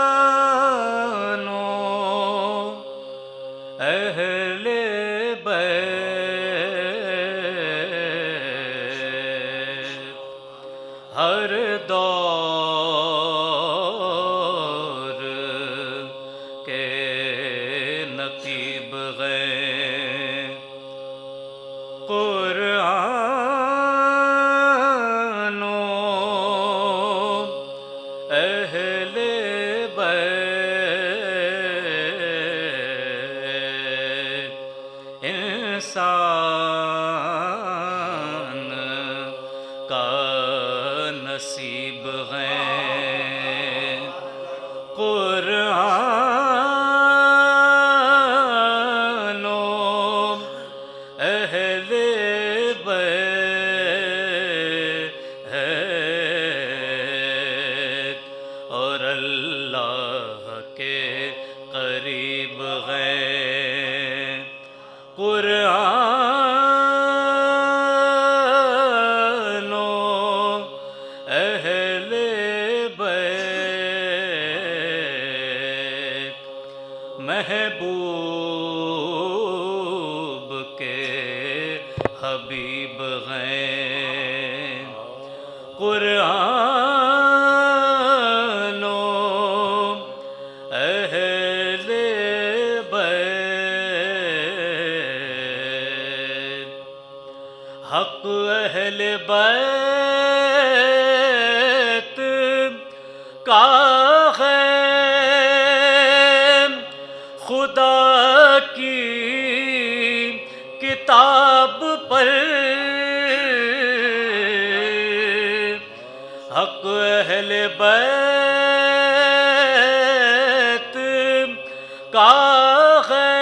قرآن و اہل بیت ہر دور کے نقیب ہیں قرآن و اہل بیت انسان کا نصیب ہیں قرآن و اہل بیت اور اللہ کے قریب ہیں قرآن و اہل بیت محبوب کے حبیب ہیں قرآن و اہل بیت حق اہل بیت کا ہے خدا کی کتاب پر حق اہل بیت کا ہے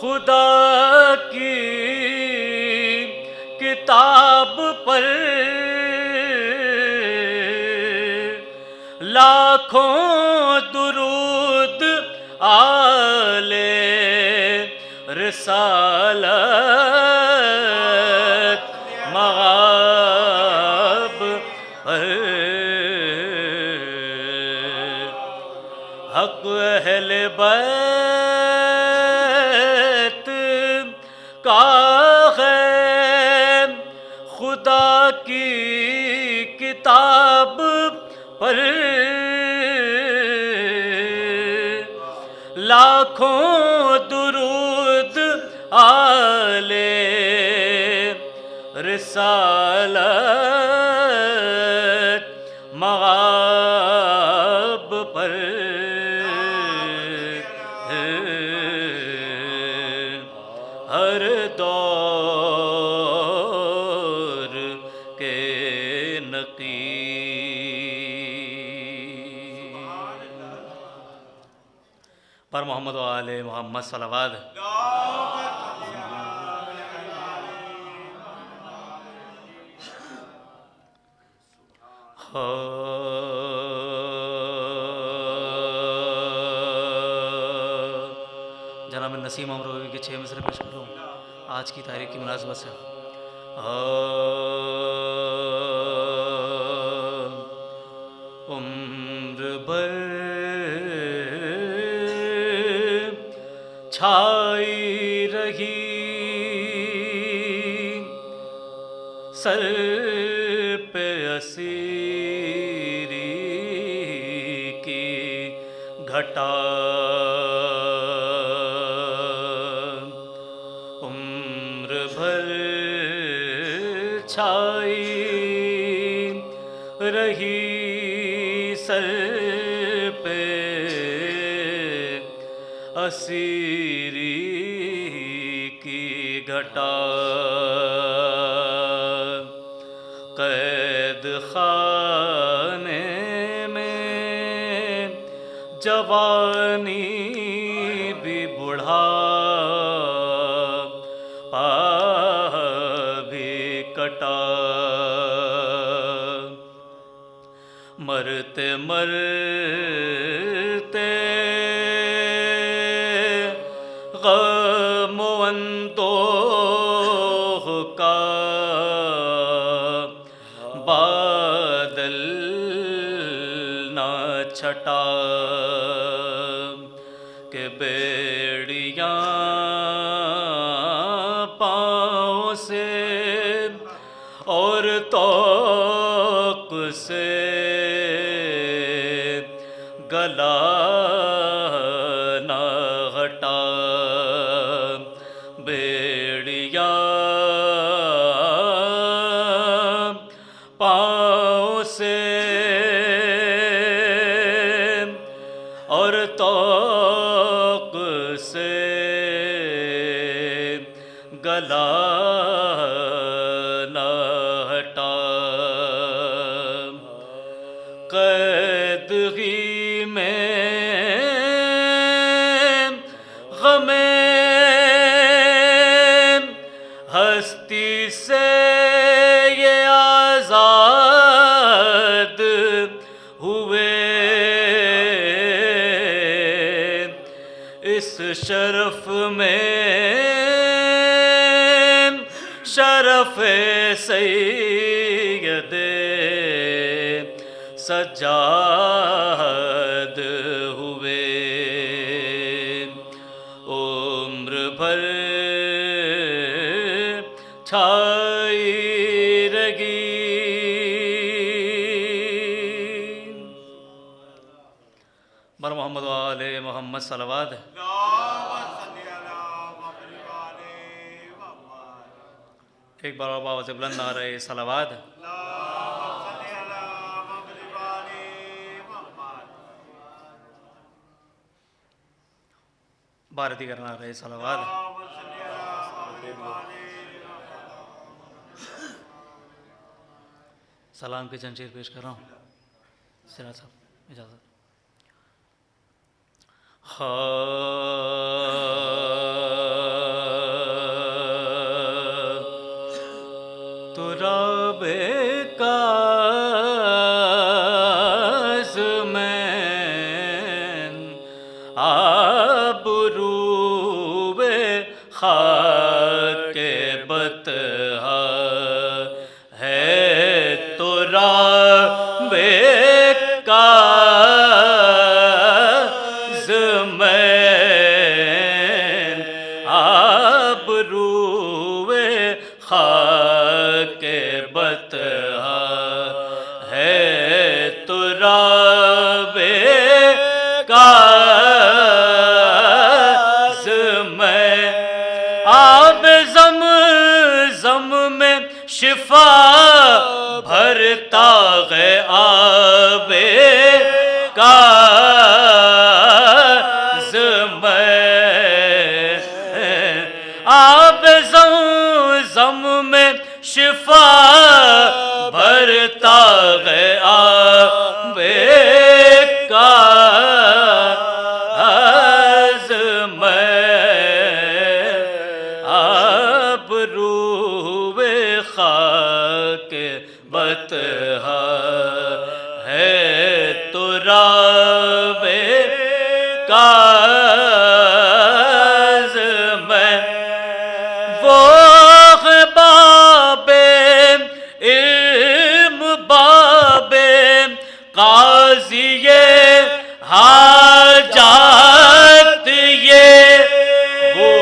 خدا کی کتاب پر لاکھوں درود آل رسالت مغاب پر حق اہل بیت کا ہے خدا کی کتاب پر لاکھوں درود آل رسالت مغاب پر ہر دور کے نقیب پر محمد و آل محمد صلوات جناب نسیم امروی کے 6 مصرے پیش کروں آج کی تاریخ کی مناسبت سے عمر بھر چھائی رہی سر پہ اسیری کی گھٹا عمر بھر چھائی رہی سر پہ اسیری کی گھٹا قید خانے میں جوانی بھی بڑھا بھی کٹا مرتے مرتے غم و اندوہ کا چھٹا کہ بیڑیاں پاؤں سے اور طوق سے گلا نہ ہٹا بیڑیاں پاؤں سے اور طوق سے گلا نہ ہٹا قید ہی میں غم ہستی سے یہ آزاد ہوئے اس شرف میں شرف سید سجاد ہوئے عمر بھر چھائی رہی بر محمد و آل محمد صلوات ایک بار اور باوز بلند نعرہ صلوات بارتی کرنا رہے صلوات سلام کی چند شعر پیش کر رہا ہوں سراج صاحب اجازت تراب کاز میں آبرو خاک بطحا ہے تراب کاز میں آبرو خاک بطحا ہے تراب کاز میں آب زمزم میں شفا بھرتا ہے آب کاز میں آب زمزم میں شفا بھرتا ہے آب کاز میں آبرو خاک بطحا ہے تراب کاز میں وہ باب علم باب قاضی حاجات یہ وہ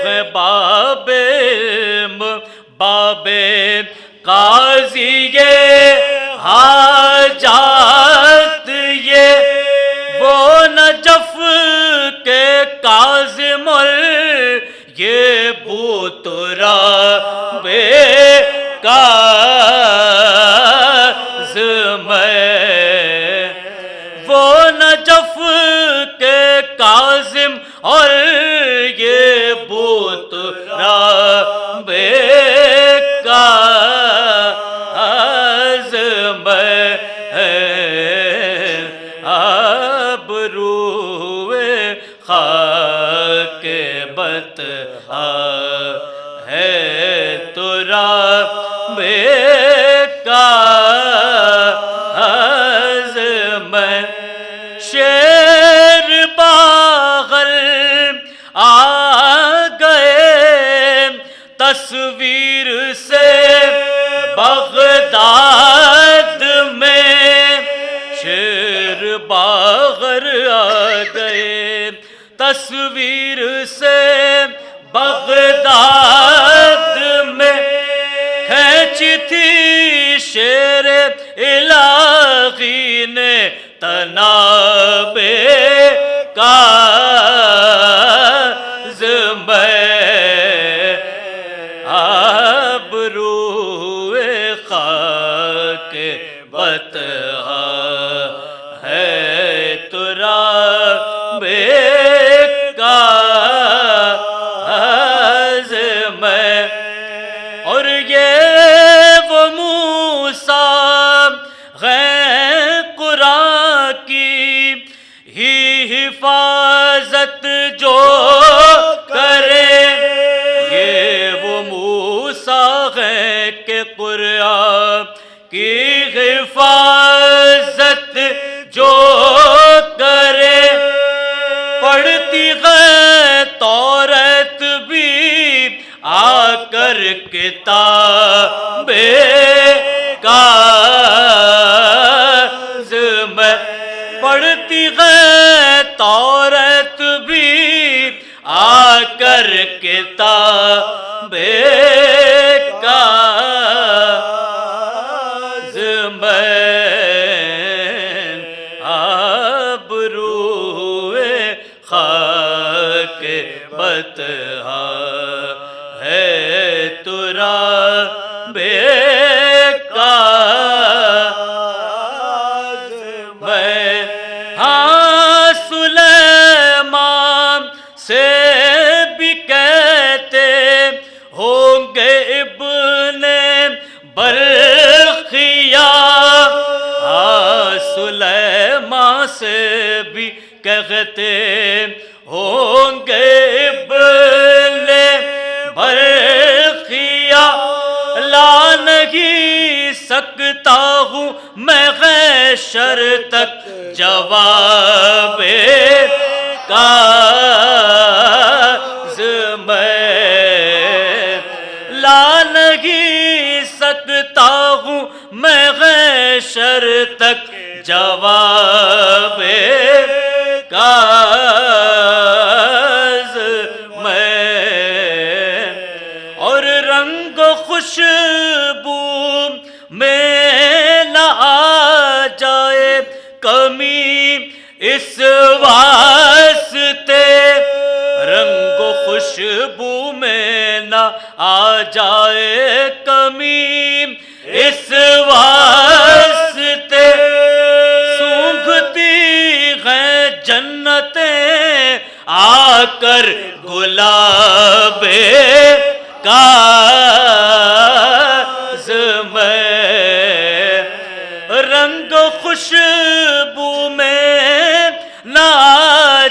ہے باب علم باب قاضی حاجات یہ وہ نجف کے کاظم یہ بوتراب کاظ میں وہ نجف کے کاظم اور یہ بوتراب کاظ میں آبرو خاک بطحا ہے تراب کاظ میں شیر باغل آ گئے تصویر سے بغداد میں شیر باغل تصویر سے بغداد میں کھینچی تھی شیر الہی نے تناب کاظ میں آبرو خاک بطحا ہے تراب کاظ میں اور یہ وہ موسیٰ ہے قرآن کی ہی حفاظت جو کرے یہ وہ موسیٰ ہے کہ قرآن کی حفاظت جو کرے پڑھتی ہے تورات بھی آ کر کتاب کاظ میں پڑھتی ہے تورات بھی آ کر کتاب کاظ میں آبرو خاک بطحا ہے تراب کاظ میں ہاں سلیمان سے بھی کہتے ہوں گے ابن برخیا ہاں سلیمان سے بھی کہتے ہوں گے ابن برخیا لا نہیں سکتا ہوں میں حشر تک جواب کاظ میں لا نہیں سکتا ہوں میں حشر تک جواب کاظ میں اور رنگ خوشبو میں نہ آ جائے کمی اس واسطے رنگ و خوشبو میں نہ آ جائے کمی اس واسطے سونگھتی ہیں جنتیں آ کر گلاب کاظ میں رنگ خوشبو میں نہ آ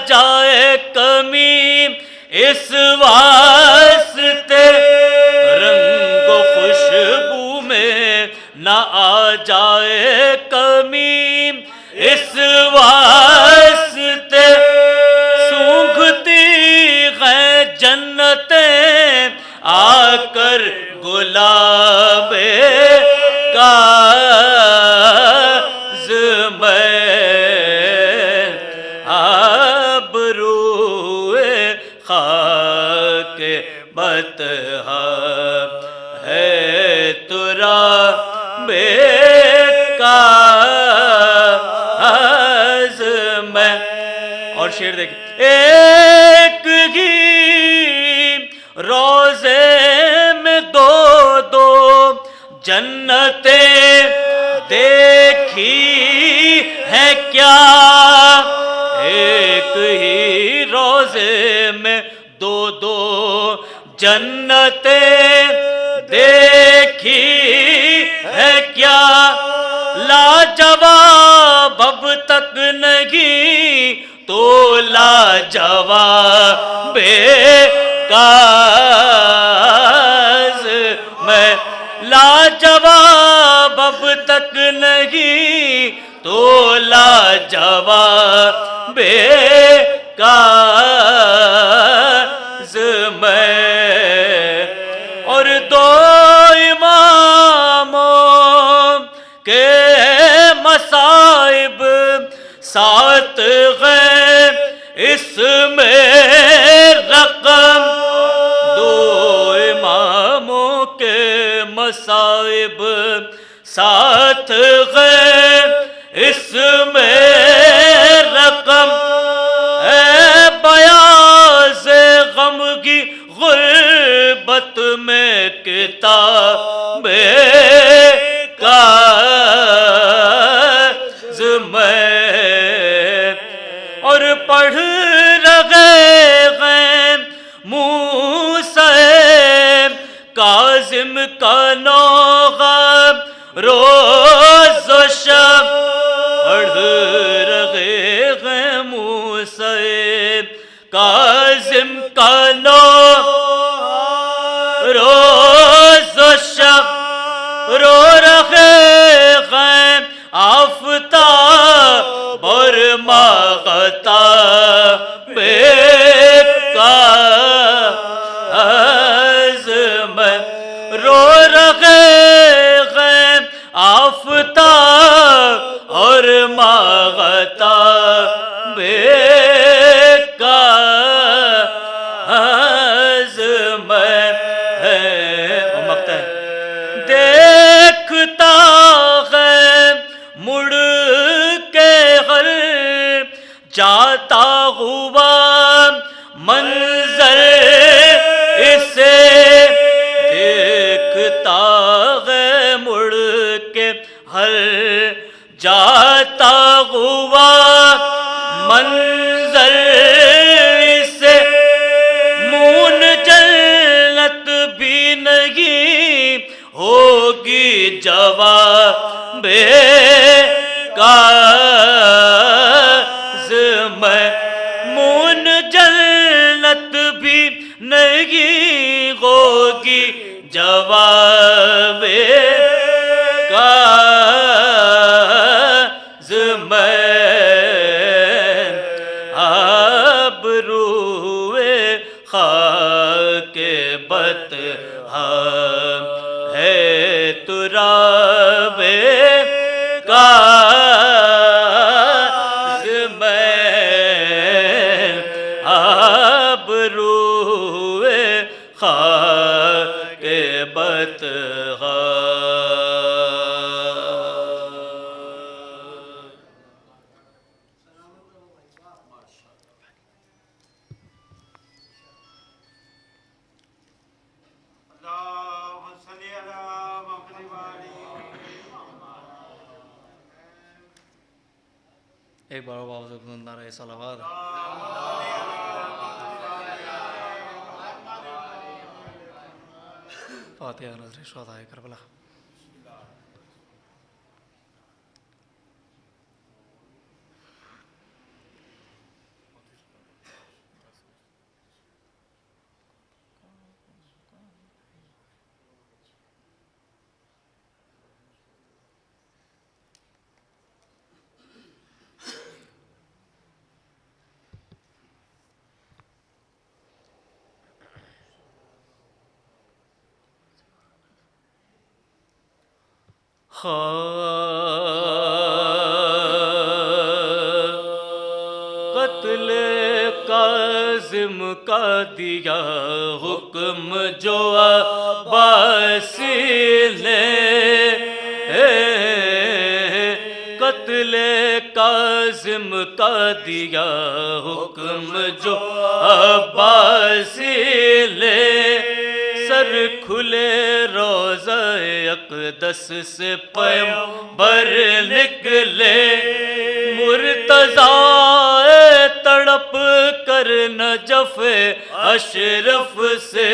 جائے کمی اس واسطے رنگ خوشبو میں نہ آ جائے کمی اس واسطے سونگھتی ہیں جنتیں آ کر گلاب کاظ میں آبرو خاک بطحا ہے تراب کاظ میں اور شعر دیکھیں ایک ہی روزے میں دو دو جنتیں دیکھی ہے کیا ایک ہی روزے میں دو دو جنتیں دیکھی ہے کیا لاجواب اب تک نہیں تو لاجواب کاظ میں لاجواب اب تک نہیں تو لاجواب کاظ میں اور دو اماموں کے مصائب ساتھ ہیں اس میں مصائب ساتھ گئے اس میں رقم، اے بیاض غم کی غربت میں کتاب کاغذ میں، اور پڑھ رہے ہیں موسیٰ کاظم کا نوغہ روز و شب، پڑھ رہے ہیں موسیٰ کاظم کا نوغہ روز و شب، رو رہے ہیں آفتاب اور ماغتاب کاغذ میں، رو رہے ہیں آفتاب اور ماغتاب کاغذ میں، دیکھتا ہے مڑ کے ہر جاتا ہوا منظر اسے، دیکھتا ہے مڑ کے ہر جاتا ہوا منظر اسے، مون جنت بھی نہیں ہوگی جواب کاغذ میں، مون جنت بھی نہیں ہوگی جواب کاغذ میں، آبروئے خاک بطحا ہے تراب کاغذ میں، آبروئے خاک بطحا۔ ایک بار آواز بلند نعرہ صلوات۔ فاتحہ نظر شہدائے کربلا۔ قتل کاظم کا دیا حکم جو عباسی نے، قتل کاظم کا دیا حکم جو عباسی نے، سر کھلے روضہ اقدس سے پیمبر نکلے، مرتضیٰ تڑپ کر نجف اشرف سے،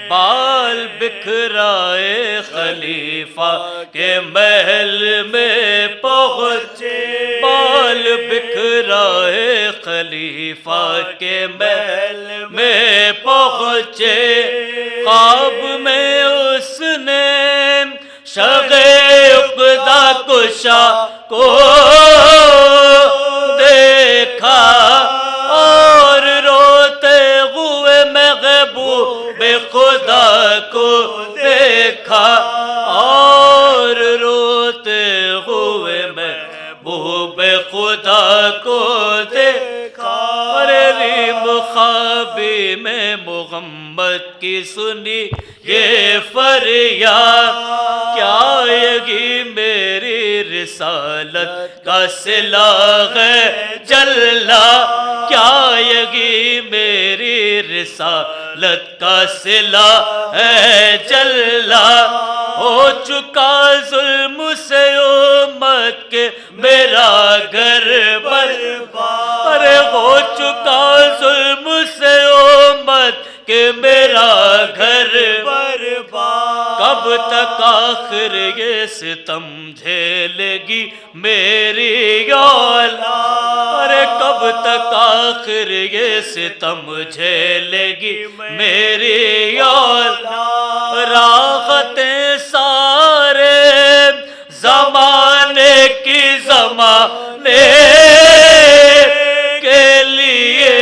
بال بکھرائے خلیفہ کے محل میں پہنچے، بال بکھرائے خلیفہ کے محل میں پہنچے، خواب میں اس نے شغ عقدہ کشا کو دیکھا، اور روتے ہوئے محبوب خدا کو دیکھا، اور روتے ہوئے محبوب خدا کو دیکھا، اور ریم خوابی میں محمد کی سنی یہ فریاد، کیا یہی میری رسالت کا صلہ ہے جلا، کیا یہی میری رسالت کا صلہ ہے جلا، ہو چکا ظلم سے امت کے میرا گھر برباد، ارے ہو چکا ظلم سے امت کہ میرا گھر برباد، کب تک آخر یہ ستم جھیلے گی میری اولاد، ارے کب تک آخر یہ ستم جھیلے گی میری اولاد، راحتیں سارے زمانے کی زمانے کے لیے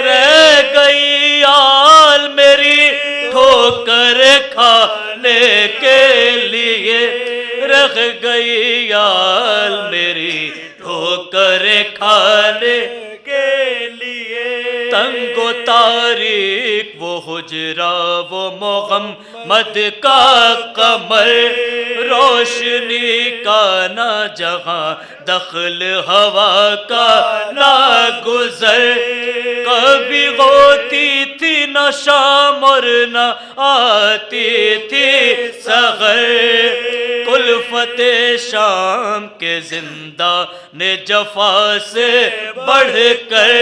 رہ گئی آل میری، ٹھوکر کھانے کے لیے رہ گئی آل میری، ٹھوکر کھانے کے لیے، تنگ و تاریک وہ حجرہ وہ محمد کا قمر، روشنی کا نہ جہاں دخل ہوا کا نہ گزر، کبھی ہوتی تھی نہ شام اور نہ آتی تھی سحر، کلفت شام کے زندہ نے جفا سے بڑھ کر،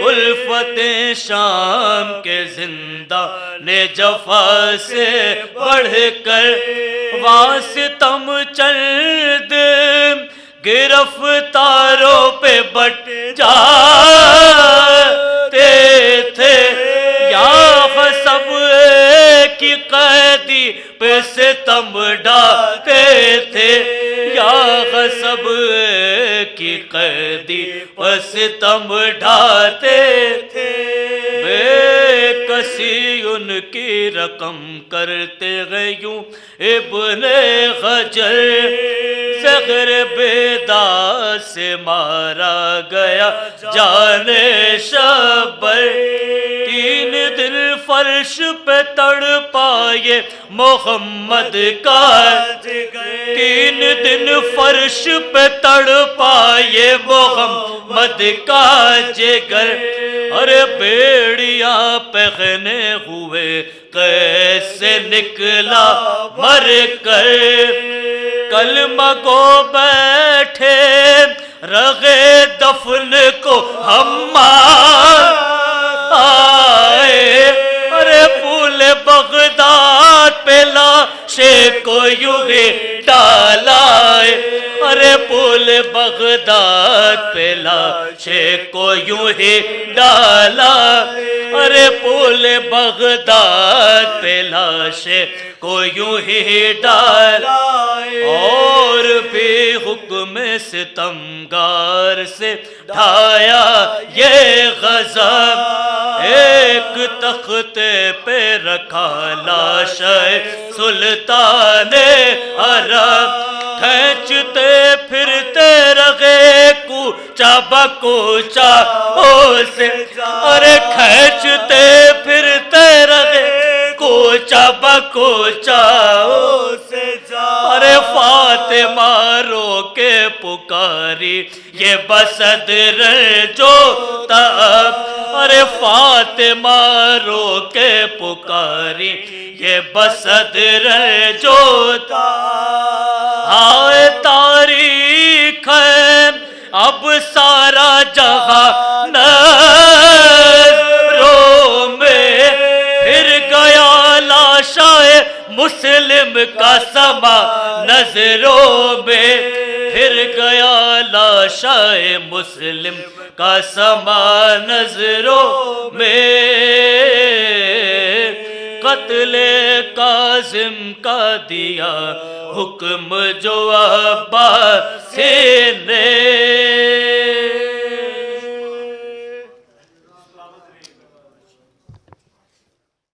کلفت شام کے زندہ نے جفا سے بڑھ کر، واسطم چند گرفتاروں پہ بٹ جاتے تھے، یا سب کی قیدی پہ ستم ڈھاتے تھے، یا سب کی قیدی پہ ستم ڈھاتے تھے، بے کسی ان کی رقم کرتے گئے یوں ابن حجر، زہر بیدا سے مارا گیا جان شبر، 3 دن فرش پہ تڑپائے محمد کا، 3 دن فرش پہ تڑپائے محمد کا جگر، ارے بیڑیاں پہنے ہوئے کیسے نکلا مر کر، کلمہ گو بیٹھے رغے دفن کو ہم آئے، ارے پھول بغداد پہ لاشے کو یوں ہی ڈالا، ارے پھول بغداد پہ لاشے کو یوں ہی ڈالا، ارے پھول بغداد پہ لاشے کو یوں ہی ڈالا، اور بھی حکم ستمگار سے ڈھایا یہ غضب، ایک تختے پہ رکھا لاشِ سلطان عرب، کھینچتے پھرتے رہے کوچہ بکوچہ اسے، ارے کھینچتے پھرتے رہے کوچہ بکوچہ اسے، ارے فاطمہ رو کے پکاری یہ بصدر جو تب، ارے فاطمہ رو کے پکاری یہ بصدر جو تب، ہائے تاریخ ہے اب سارا جہاں نظروں میں، پھر گیا لاشائے مسلم کا سما نظروں میں، پھر گیا لاشائے مسلم کا سما نظروں میں، قتل کاظم کا دیا حکم جو عباسی نے،